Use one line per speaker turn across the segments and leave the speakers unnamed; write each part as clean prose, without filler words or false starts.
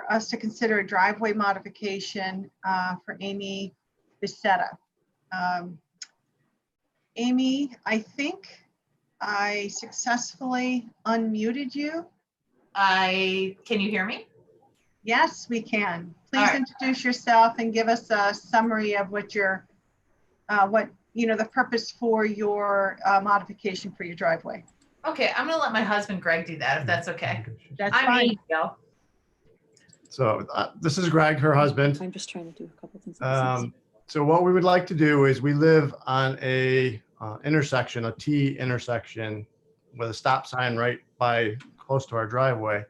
us to consider a driveway modification for Amy Bissetta. Amy, I think I successfully unmuted you.
Can you hear me?
Yes, we can. Please
right.
introduce yourself and give us a summary of what your, the purpose for your modification for your driveway.
Okay, I'm gonna let my husband Greg do that if that's okay.
That's
I'm
fine.
Amy.
So this is Greg, her husband.
I'm just trying to do a couple things.
So what we would like to do is we live on a intersection, a T intersection with a stop sign right by close to our driveway.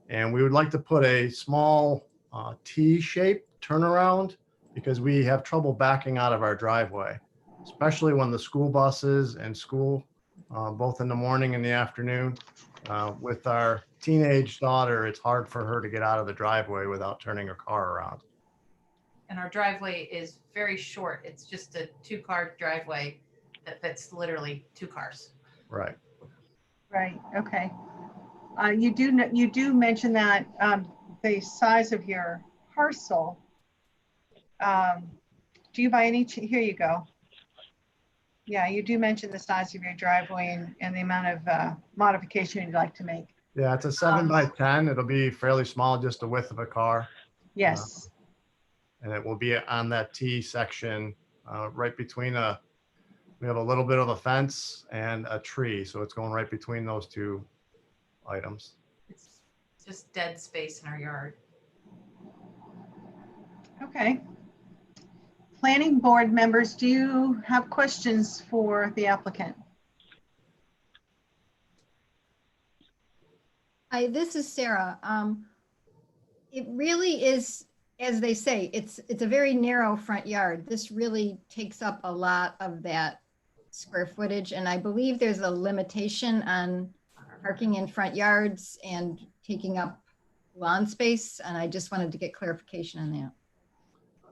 And we would like to put a small T-shaped turnaround because we have trouble backing out of our driveway, especially when the school buses and school, both in the morning and the afternoon. With our teenage daughter, it's hard for her to get out of the driveway without turning her car around.
And our driveway is very short. It's just a 2-car driveway that fits literally 2 cars.
Right.
Right, okay. You do mention that the size of your parcel. Do you by any here you go. Yeah, you do mention the size of your driveway and the amount of modification you'd like to make.
Yeah, it's a 7 by 10. It'll be fairly small, just the width of a car.
Yes.
And it will be on that T section right between we have a little bit of a fence and a tree. So it's going right between those 2 items.
It's just dead space in our yard.
Okay. Planning board members, do you have questions for the applicant?
Hi, this is Sarah. It really is, as they say, it's a very narrow front yard. This really takes up a lot of that square footage, and I believe there's a limitation on parking in front yards and taking up lawn space, and I just wanted to get clarification on that.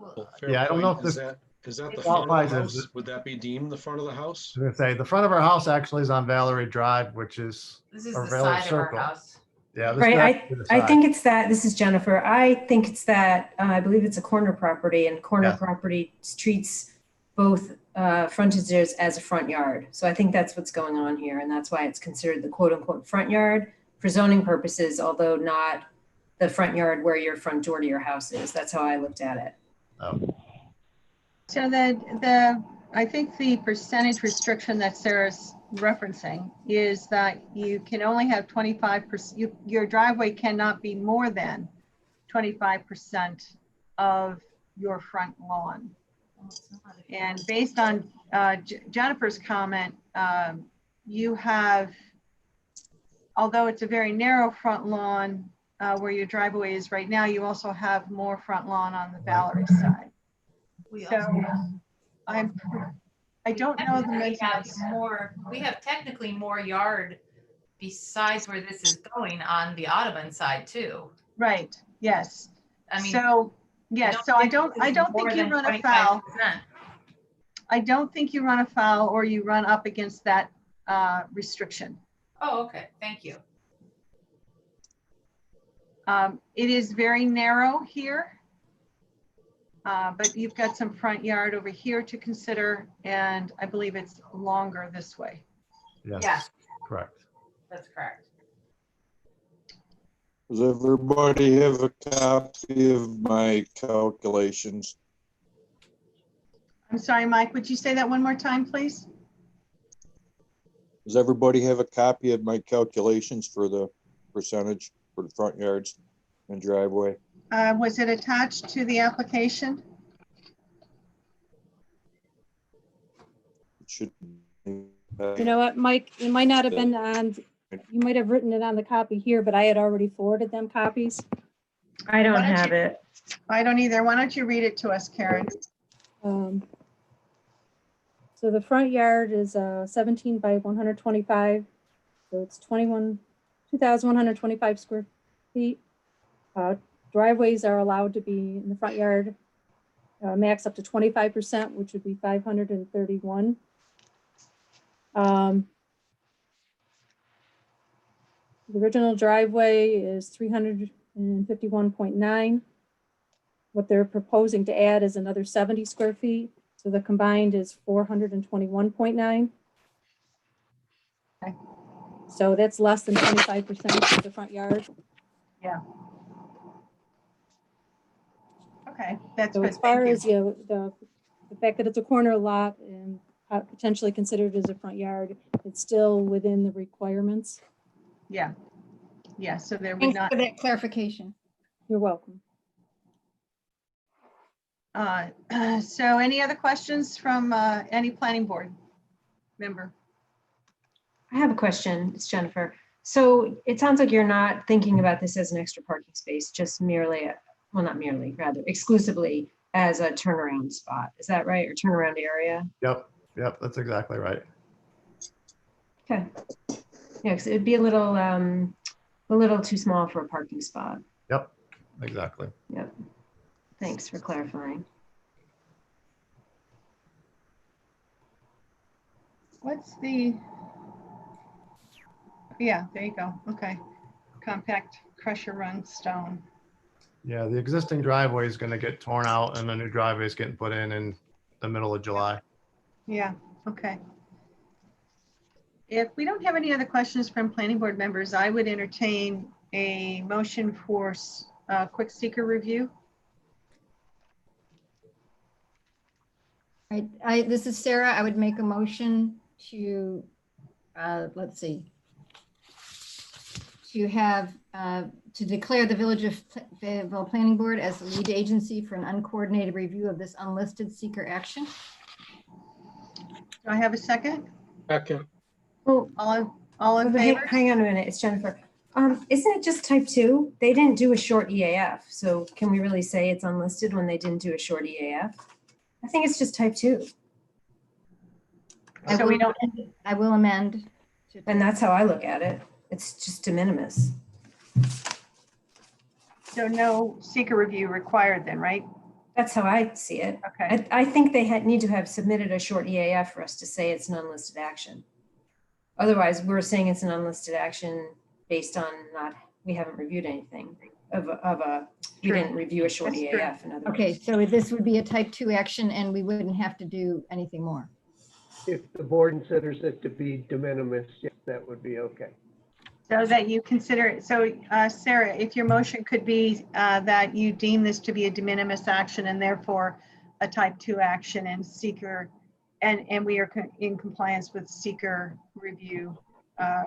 Well,
Yeah, I don't know if
is
this
that the front of
qualifies
the
as
house? Would that be deemed the front of the house?
I was gonna say the front of our house actually is on Valerie Drive, which is
This is
a
the
village
side
circle.
of our house.
Yeah, this
Right,
is to the
I
side.
think it's that, this is Jennifer. I think it's that, I believe it's a corner property, and corner
Yeah.
property treats both frontages as a front yard. So I think that's what's going on here, and that's why it's considered the quote unquote front yard for zoning purposes, although not the front yard where your front door to your house is. That's how I looked at it.
Oh.
So I think the percentage restriction that Sarah's referencing is that you can only have 25%, your driveway cannot be more than 25% of your front lawn. And based on Jennifer's comment, you have, although it's a very narrow front lawn where your driveway is right now, you also have more front lawn on the Valerie side. So I don't know the measurements.
We have technically more yard besides where this is going on the Audubon side too.
Right, yes.
I mean,
So, yes, so I don't think you run afoul.
25%.
I don't think you run afoul or you run up against that restriction.
Oh, okay, thank you.
It is very narrow here. But you've got some front yard over here to consider, and I believe it's longer this way.
Yes,
Yeah.
correct.
That's correct.
Does everybody have a copy of my calculations?
I'm sorry, Mike, would you say that one more time, please?
Does everybody have a copy of my calculations for the percentage for the front yards and driveway?
Was it attached to the application?
It should.
You know what, Mike, it might not have been on, you might have written it on the copy here, but I had already forwarded them copies.
I don't
Why don't
have
you-
it.
I don't either. Why don't you read it to us, Karen?
So the front yard is 17 by 125. So it's 2,125 square feet. Driveways are allowed to be in the front yard, max up to 25%, which would be 531. The original driveway is 300
and 51.9. What they're proposing to add is another 70 square feet. So the combined is 421.9.
Okay.
So that's less than 25% of the front yard.
Yeah. Okay, that's
So
good.
as far
Thank
as
you.
the fact that it's a corner lot and potentially considered as a front yard, it's still within the requirements.
Yeah. Yeah, so there would
Thanks
not,
for that clarification.
You're welcome.
so any other questions from any planning board member?
I have a question. It's Jennifer. So it sounds like you're not thinking about this as an extra parking space, just merely, well, not merely, rather exclusively as a turnaround spot. Is that right? Or turnaround area?
Yep, that's exactly right.
Okay. Yeah, because it'd be a little too small for a parking spot.
Yep, exactly.
Yep. Thanks for clarifying.
What's the, yeah, there you go. Okay. Compact crusher run stone.
Yeah, the existing driveway is going to get torn out and the new driveway is getting put in the middle of July.
Yeah, okay. If we don't have any other questions from planning board members, I would entertain a motion for quick seeker review.
This is Sarah. I would make a motion to, let's see, to have, to declare the Village of Fayetteville Planning Board as the lead agency for an uncoordinated review of this unlisted seeker action.
Do I have a second?
Second,
Well,
All in favor?
hang on a minute. It's Jennifer. Isn't it just type 2? They didn't do a short EAF. So can we really say it's unlisted when they didn't do a short EAF? I think it's just type 2.
So we don't,
I will amend.
And that's how I look at it. It's just de minimis.
so no seeker review required then, right?
That's how I see it.
Okay,
I think they need to have submitted a short EAF for us to say it's an unlisted action. Otherwise, we're saying it's an unlisted action based on we haven't reviewed anything we
True.
didn't review a short
That's true.
EAF. In other
Okay,
words.
so this would be a type 2 action and we wouldn't have to do anything more.
If the board considers it to be de minimis, yes, that would be okay.
so that you consider it. So Sarah, if your motion could be that you deem this to be a de minimis action and therefore a type 2 action and seeker, and we are in compliance with seeker review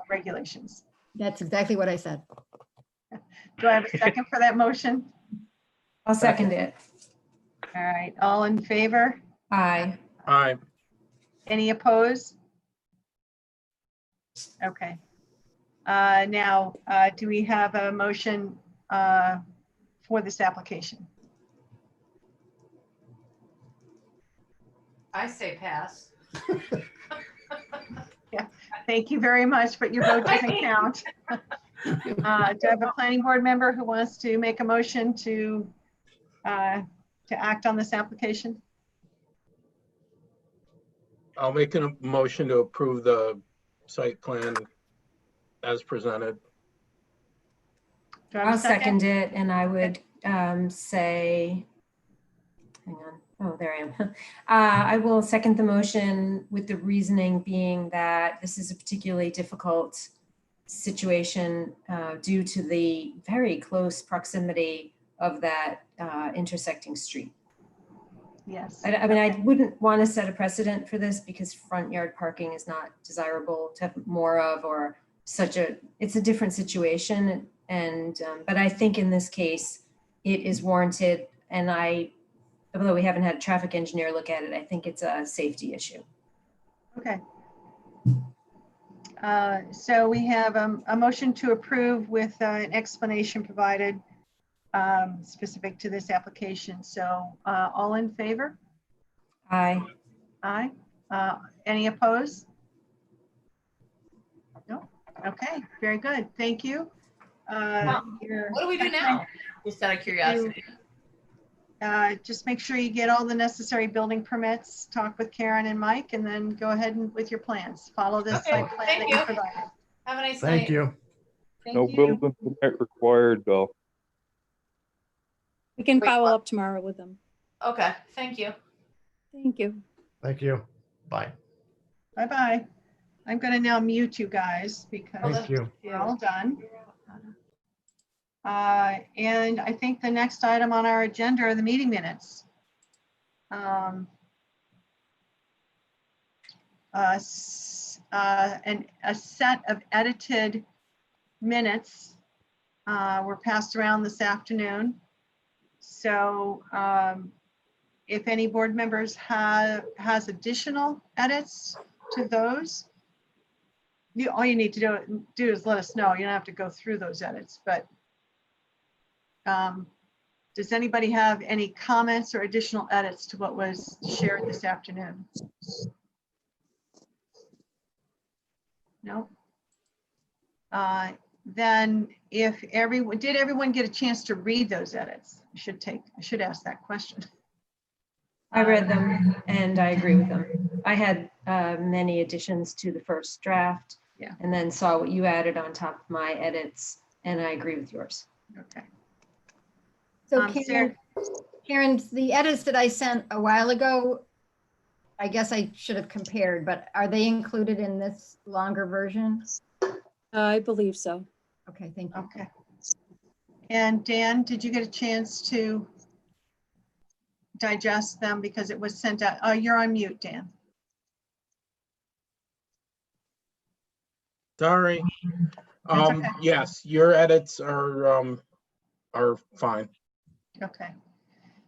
regulations.
That's exactly what I said.
Do I have a second for that motion?
I'll second it.
All right, all in favor?
Aye.
aye.
Any opposed? Okay. Now, do we have a motion for this application?
I say pass.
Thank you very much, but your vote doesn't count. Do I have a planning board member who wants to make a motion to act on this application?
I'll make a motion to approve the site plan as presented.
Do I have a
I'll second it, and I would say, hang on. Oh, there I am. I will second the motion with the reasoning being that this is a particularly difficult situation due to the very close proximity of that intersecting street.
Yes.
I mean, I wouldn't want to set a precedent for this because front yard parking is not desirable to have more of, or it's a different situation. And, but I think in this case, it is warranted. And although we haven't had a traffic engineer look at it, I think it's a safety issue.
Okay. So we have a motion to approve with an explanation provided specific to this application. So all in favor?
Aye.
Aye. Any opposed? No. Okay, very good. Thank you.
What do we do now? Just out of curiosity.
Just make sure you get all the necessary building permits, talk with Karen and Mike, and then go ahead with your plans. Follow this
Okay,
site plan
thank
that you
you.
provided.
Have a nice night.
Thank you.
Thank
No
you.
building permit required, Bill.
We can
Wait,
follow
what?
up tomorrow with them.
Okay, thank you.
Thank you.
Thank you. Bye.
Bye-bye. I'm gonna now mute you guys because
Thank you.
we're all done. And I think the next item on our agenda are the meeting minutes. And a set of edited minutes were passed around this afternoon. So if any board members has additional edits to those, all you need to do is let us know. You don't have to go through those edits, but does anybody have any comments or additional edits to what was shared this afternoon? No? Then did everyone get a chance to read those edits? I should ask that question.
I read them and I agree with them. I had many additions to the first draft.
Yeah.
And then saw what you added on top of my edits, and I agree with yours.
Okay.
So
Sarah-
Karen, the edits that I sent a while ago, I guess I should have compared, but are they included in this longer version?
I believe so.
Okay, thank you.
Okay. And Dan, did you get a chance to digest them because it was sent out? Oh, you're on mute, Dan.
Sorry.
That's okay.
Yes, your edits are fine.
Okay.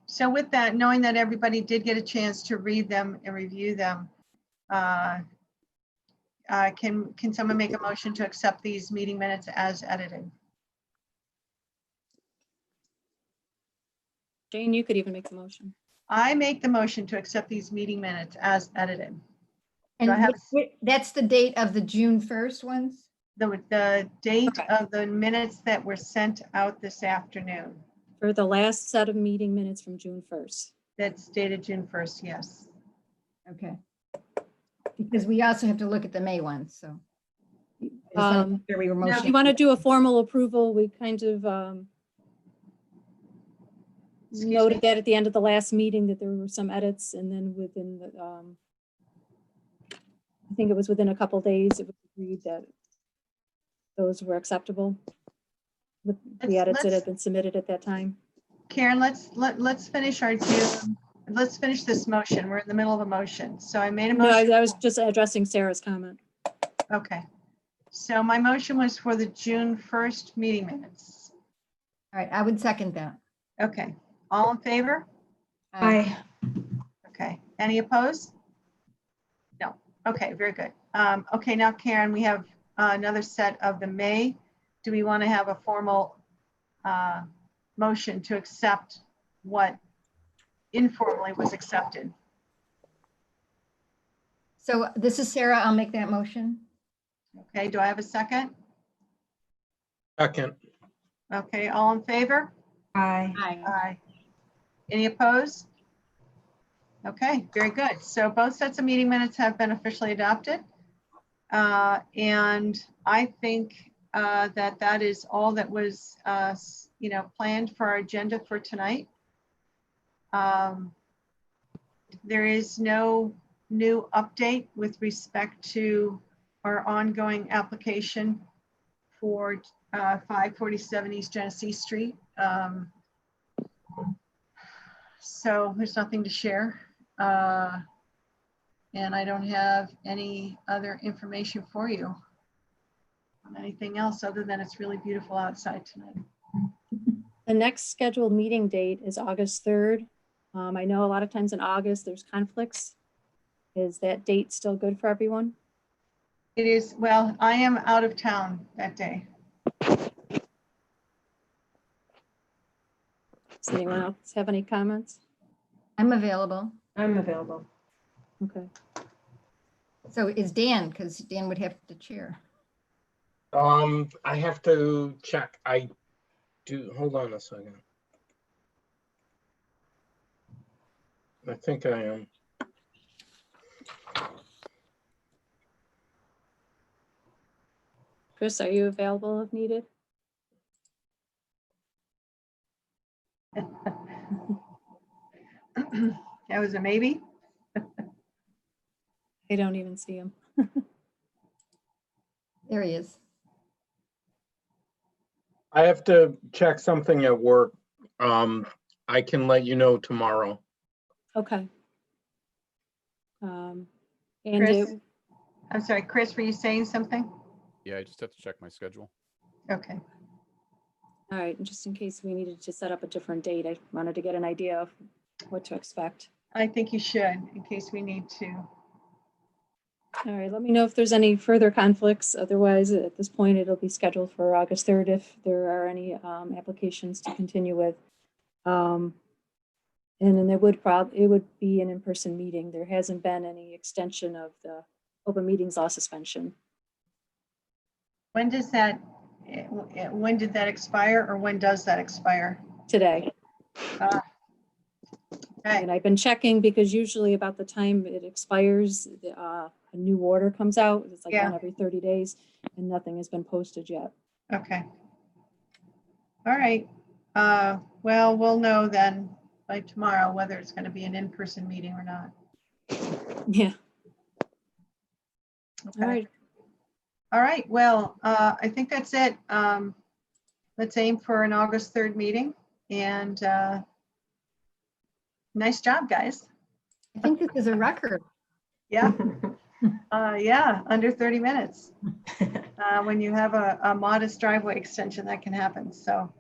So with that, knowing that everybody did get a chance to read them and review them, can someone make a motion to accept these meeting minutes as edited?
Jane, you could even make the motion.
I make the motion to accept these meeting minutes as edited.
And
I have
that's the date of the June 1st ones?
The date
Okay.
of the minutes that were sent out this afternoon.
For the last set of meeting minutes from June 1st.
That's dated June 1st, yes.
Okay. Because we also have to look at the May ones, so. I just wanna make sure we were
no,
If you
motioning.
want to do a formal approval, we kind of
Excuse me?
noted that at the end of the last meeting that there were some edits, and then within the, I think it was within a couple days, it was agreed that those were acceptable with the
Let's-
edits that
let's-
had been submitted at that time.
Karen, let's finish let's finish this motion. We're in the middle of a motion. So I made a
No,
motion.
I was just addressing Sarah's comment.
Okay. So my motion was for the June 1st meeting minutes.
All right, I would second that.
Okay. All in favor?
Aye.
Okay. Any opposed? No. Okay, very good. Okay, now Karen, we have another set of the May. Do we want to have a formal motion to accept what informally was accepted?
So this is Sarah. I'll make that motion.
Okay, do I have a second?
Second.
Okay, all in favor?
Aye.
Aye. Any opposed? Okay, very good. So both sets of meeting minutes have been officially adopted. And I think that is all that was, planned for our agenda for tonight. There is no new update with respect to our ongoing application for 547 East Genesee Street. So there's nothing to share. And I don't have any other information for you on anything else other than it's really beautiful outside tonight.
The next scheduled meeting date is August 3rd. I know a lot of times in August, there's conflicts. Is that date still good for everyone?
It is, well, I am out of town that day.
Does anyone else have any comments?
I'm available.
I'm available.
Okay.
So is Dan, because Dan would have to chair.
I have to check. Hold on a second. I think I am.
Chris, are you available if needed?
That was a maybe.
I don't even see him.
There he is.
I have to check something at work. I can let you know tomorrow.
Okay. And
Chris? I'm sorry, Chris, were you saying something?
Yeah, I just have to check my schedule.
Okay.
all right, and just in case we needed to set up a different date, I wanted to get an idea of what to expect.
I think you should, in case we need to.
All right, let me know if there's any further conflicts. Otherwise, at this point, it'll be scheduled for August 3rd if there are any applications to continue with. And then it would be an in-person meeting. There hasn't been any extension of the open meetings law suspension.
When does that, when did that expire, or when does that expire?
Today.
Okay.
And I've been checking because usually about the time it expires, a new order comes out. It's like done every 30 days and nothing has been posted yet.
Okay. All right. Well, we'll know then by tomorrow whether it's going to be an in-person meeting or not.
Yeah.
Okay.
All right.
All right. Well, I think that's it. Let's aim for an August 3rd meeting, and nice job, guys.
I think this is a record.
Yeah. Yeah, under 30 minutes. When you have a modest driveway extension, that can happen. So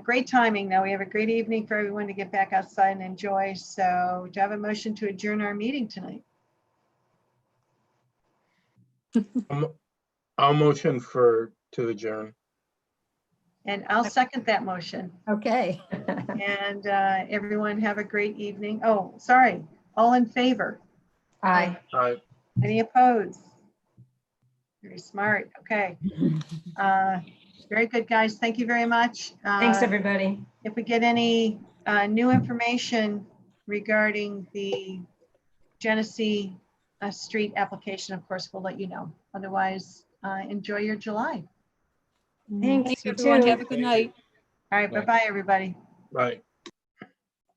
great timing, though. We have a great evening for everyone to get back outside and enjoy. So do you have a motion to adjourn our meeting tonight?
I'll motion to adjourn.
And I'll second that motion.
Okay.
And everyone have a great evening. Oh, sorry. All in favor?
Aye.
Aye.
Any opposed? Very smart. Okay. Very good, guys. Thank you very much.
Thanks, everybody.
If we get any new information regarding the Genesee Street application, of course, we'll let you know. Otherwise, enjoy your July.
Thanks, you
everyone.
too.
Have a good night.
All right. Bye-bye, everybody.
Bye.